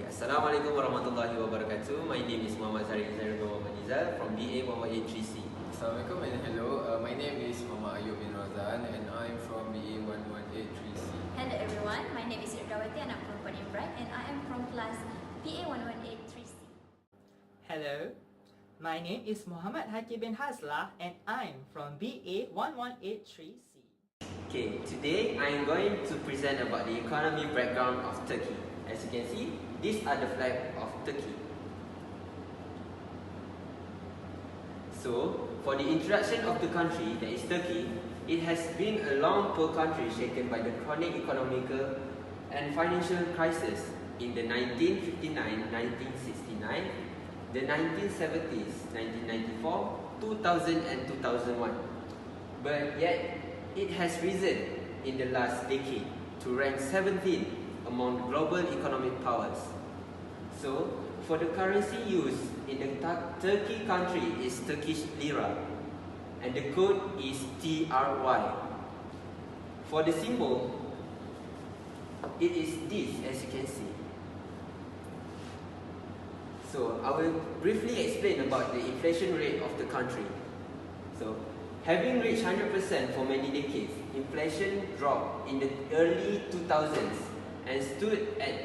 Assalamualaikum warahmatullahi wabarakatuh. My name is Muhammad Zarith Nizal from BA1183C. Assalamualaikum and hello. My name is Muhammad Ayub bin Azhan and I'm from BA1183C. Hello everyone, my name is Irdawati and I'm from Imran and I am from class BA1183C. Hello, my name is Muhammad Haqim bin Hazellah and I'm from BA1183C. Okay, today I am going to present about the economy background of Turkey. As you can see, these are the flag of Turkey. So, for the introduction of the country, that is Turkey, it has been a long poor country shaken by the chronic economical and financial crisis in the 1959-1969, the 1970s, 1994, 2000 and 2001. But yet, it has risen in the last decade to rank 17th among global economic powers. So, for the currency used in the Turkey country is Turkish lira, and the code is TRY. For the symbol, it is this, as you can see. So, I will briefly explain about the inflation rate of the country. So, having reached 100% for many decades, inflation dropped in the early 2000s and stood at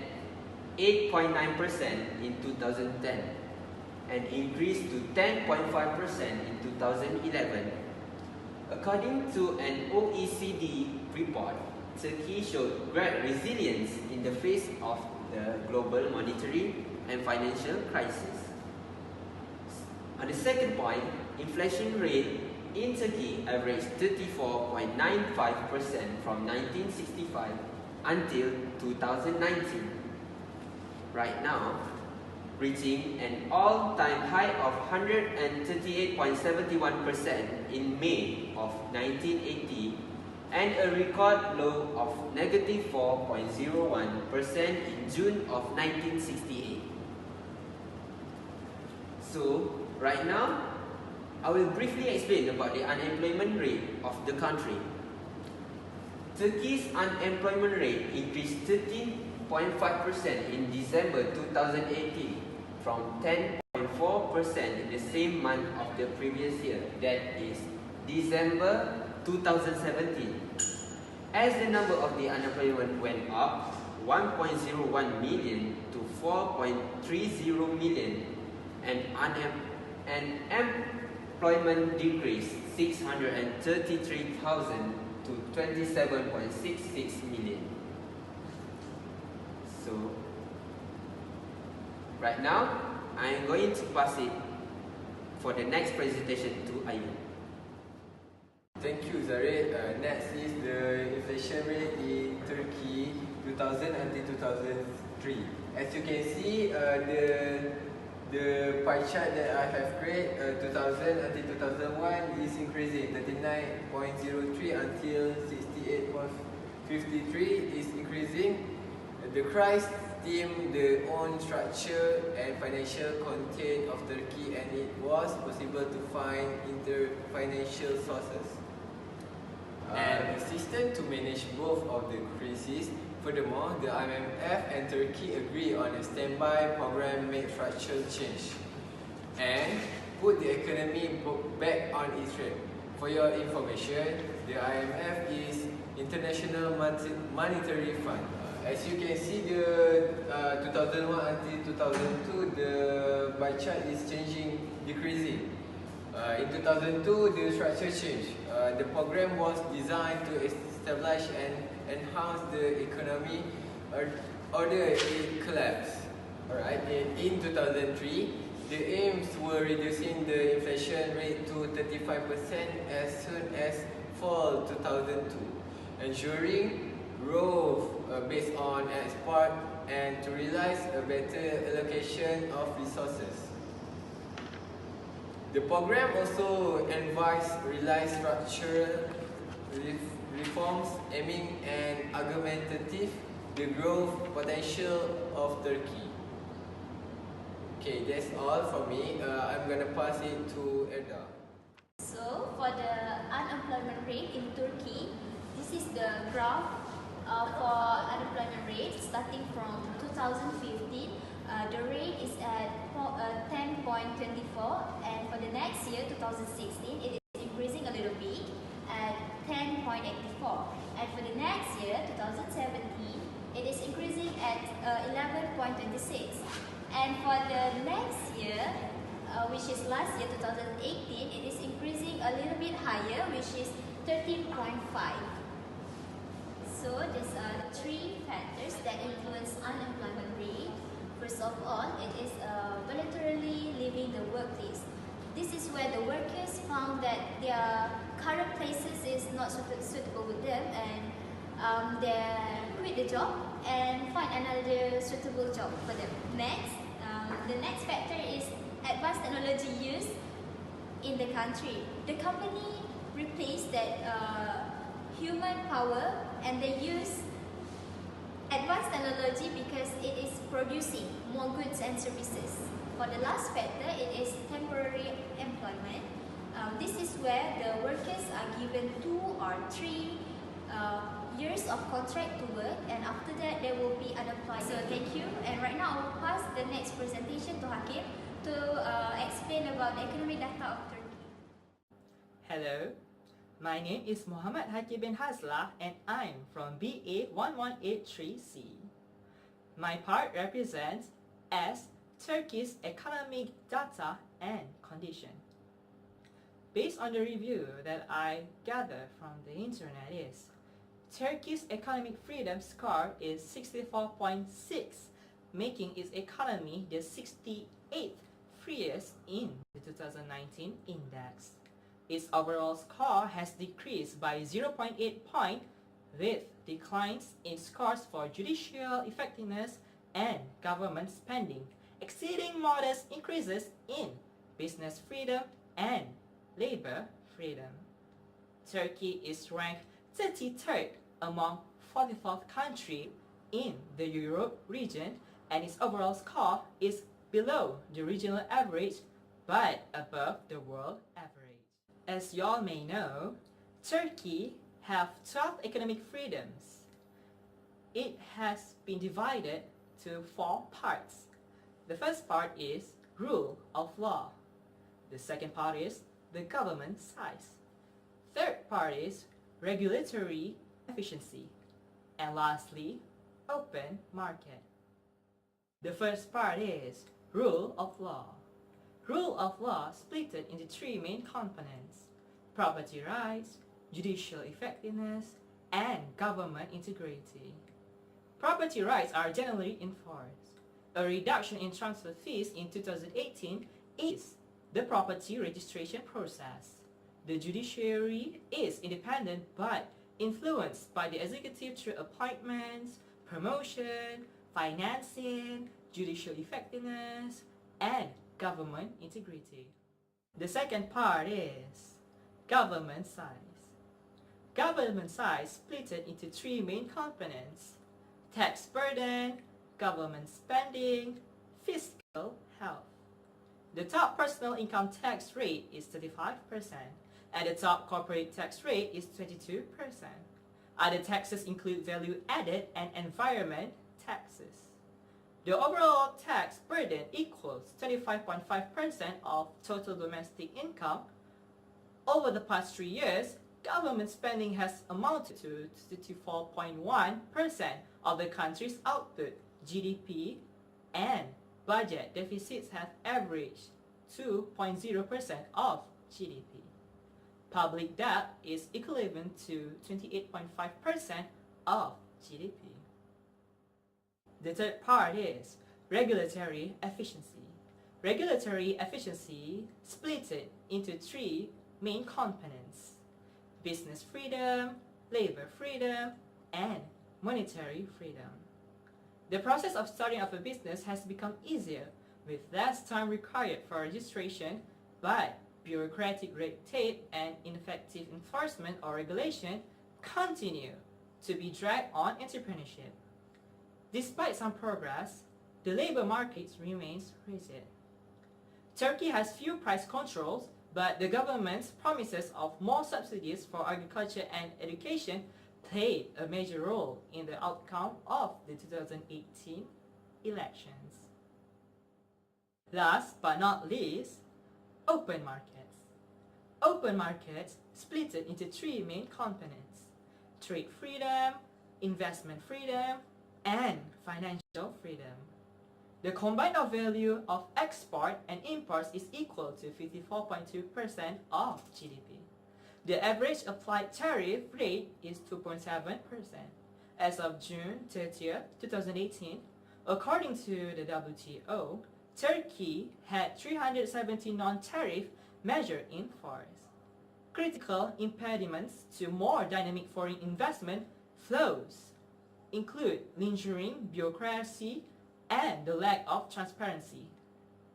8.9% in 2010 and increased to 10.5% in 2011. According to an OECD report, Turkey showed great resilience in the face of the global monetary and financial crisis. On the second point, inflation rate in Turkey averaged 34.95% from 1965 until 2019. Right now, reaching an all-time high of 138.71% in May of 1980 and a record low of negative 4.01% in June of 1968. So, right now, I will briefly explain about the unemployment rate of the country. Turkey's unemployment rate increased 13.5% in December 2018 from 10.4% in the same month of the previous year, that is December 2017. As the number of the unemployment went up 1.01 million to 4.30 million and employment decreased 633,000 to 27.66 million. So, right now, I am going to pass it for the next presentation to Ayub. Thank you, Zarith. Next is the inflation rate in Turkey 2000 until 2003. As you can see, the pie chart that I have created, 2000 until 2001 is increasing. 39.03 until 68.53 is increasing. The CRIS team the own structure and financial content of Turkey, and it was possible to find inter-financial sources. And the system to manage both of the crises. Furthermore, the IMF and Turkey agree on a standby program make structural change and put the economy back on its track. For your information, the IMF is International Monetary Fund. As you can see, the 2001 until 2002, the bar chart is changing, decreasing. In 2002, the structure changed. The program was designed to establish and enhance the economy, order it collapsed. Alright, in 2003, the aims were reducing the inflation rate to 35% as soon as fall 2002, ensuring growth based on export and to realize a better allocation of resources. The program also advised realize structural reforms aiming and argumentative the growth potential of Turkey. Okay, that's all for me. I'm gonna pass it to Erda. So, for the unemployment rate in Turkey, this is the graph for unemployment rate starting from 2015 the rate is at 10.24, and for the next year, 2016, it is increasing a little bit at 10.84, and for the next year, 2017, it is increasing at 11.26, and for the next year, which is last year, 2018, it is increasing a little bit higher, which is 13.5. So these are the three factors that influence unemployment rate. First of all, it is voluntarily leaving the workplace. This is where the workers found that their current places is not suitable with them, and they quit the job and find another suitable job for them. Next, the next factor is advanced technology used in the country. The company replaced that human power, and they use advanced technology because it is producing more goods and services. For the last factor, it is temporary employment. This is where the workers are given 2 or 3 years of contract to work, and after that they will be unemployed. So thank you, and right now I will pass the next presentation to Haqim to explain about the economic data of Turkey. Hello, my name is Muhammad Haqim Hazellah, and I'm from BA1183C. My part represents as Turkey's economic data and condition. Based on the review that I gathered from the internet is, Turkey's economic freedom score is 64.6, making its economy the 68th freest in the 2019 index. Its overall score has decreased by 0.8 point, with declines in scores for judicial effectiveness and government spending, exceeding modest increases in business freedom and labor freedom. Turkey is ranked 33rd among 44th countries in the Europe region, and its overall score is below the regional average but above the world average. As you all may know, Turkey has 12 economic freedoms. It has been divided to 4 parts. The first part is rule of law. The second part is the government size. Third part is regulatory efficiency. And lastly, open market. The first part is rule of law. Rule of law split into 3 main components: property rights, judicial effectiveness, and government integrity. Property rights are generally enforced. A reduction in transfer fees in 2018 is the property registration process. The judiciary is independent but influenced by the executive through appointments, promotion, financing, judicial effectiveness, and government integrity. The second part is government size. Government size split into 3 main components: tax burden, government spending, fiscal health. The top personal income tax rate is 35%, and the top corporate tax rate is 22%. Other taxes include value added and environment taxes. The overall tax burden equals 25.5% of total domestic income. Over the past 3 years, government spending has amounted to 64.1% of the country's output, GDP, and budget deficits have averaged 2.0% of GDP. Public debt is equivalent to 28.5% of GDP. The third part is regulatory efficiency. Regulatory efficiency split into 3 main components: business freedom, labor freedom, and monetary freedom. The process of starting up a business has become easier with less time required for registration, but bureaucratic red tape and ineffective enforcement or regulation continue to be drag on entrepreneurship. Despite some progress, the labor market remains rigid. Turkey has few price controls, but the government's promises of more subsidies for agriculture and education played a major role in the outcome of the 2018 elections. Last but not least, open markets. Open markets split it into three main components: trade freedom, investment freedom, and financial freedom. The combined value of export and imports is equal to 54.2% of GDP. The average applied tariff rate is 2.7%. As of June 30th, 2018, according to the WTO, Turkey had 370 non-tariff measures in force. Critical impediments to more dynamic foreign investment flows include lingering bureaucracy and the lack of transparency.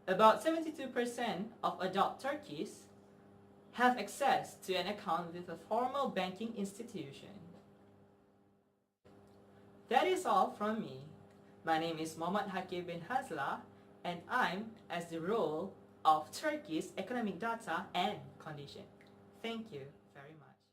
About 72% of adult Turkeys have access to an account with a formal banking institution. That is all from me. My name is Mohammad Haqim bin Hazellah, and I'm as the role of Turkey's economic data and condition. Thank you very much.